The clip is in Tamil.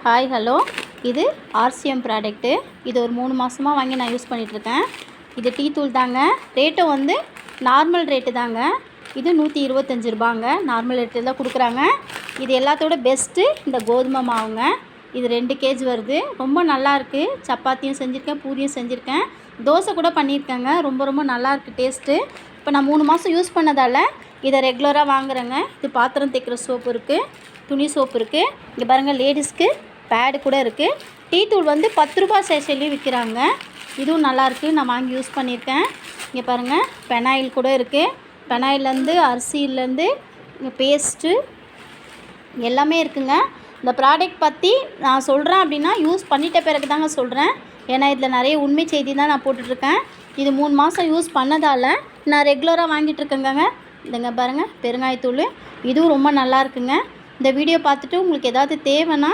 ஹாய் ஹலோ, இது ஆர்சிஎம் ப்ராடக்ட்டு. இது ஒரு 3 மாதமாக வாங்கி நான் யூஸ் பண்ணிகிட்ருக்கேன். இது டீ தூள் தாங்க. ரேட்டும் வந்து நார்மல் ரேட்டு தாங்க. இது 125 ரூபாங்க. நார்மல் ரேட்டு தான் கொடுக்குறாங்க. இது எல்லாத்தோட பெஸ்ட்டு இந்த கோதுமை மாவுங்க. இது 2 கேஜ் வருது. ரொம்ப நல்லாயிருக்கு. சப்பாத்தியும் செஞ்சுருக்கேன், பூரியும் செஞ்சுருக்கேன், தோசை கூட பண்ணியிருக்கேங்க. ரொம்ப ரொம்ப நல்லாயிருக்கு டேஸ்ட்டு. இப்போ நான் 3 மாதம் யூஸ் பண்ணதால் இதை ரெகுலராக வாங்குகிறேங்க. இது பாத்திரம் தேய்க்கிற சோப்பு இருக்குது, துணி சோப்பு இருக்குது. இங்கே பாருங்கள், லேடிஸ்க்கு பேடு கூட இருக்குது. டீ தூள் வந்து 10 ரூபா சேஷையிலையும் விற்கிறாங்க. இதுவும் நல்லாயிருக்கு. நான் வாங்கி யூஸ் பண்ணியிருக்கேன். இங்கே பாருங்கள், பெனாயில் கூட இருக்குது. பெனாயிலேருந்து அரிசியிலேருந்து பேஸ்ட்டு எல்லாமே இருக்குங்க. இந்த ப்ராடக்ட் பற்றி நான் சொல்கிறேன் அப்படின்னா யூஸ் பண்ணிட்ட பிறகு தாங்க சொல்கிறேன். ஏன்னா இதில் நிறைய உண்மை செய்தி தான் நான் போட்டுட்ருக்கேன். இது 3 மாதம் யூஸ் பண்ணதால் நான் ரெகுலராக வாங்கிட்டுருக்கேங்க. இந்தங்க பாருங்கள், பெருங்காயத்தூள். இதுவும் ரொம்ப நல்லா இருக்குங்க. இந்த வீடியோ பார்த்துட்டு உங்களுக்கு ஏதாவது தேவைன்னா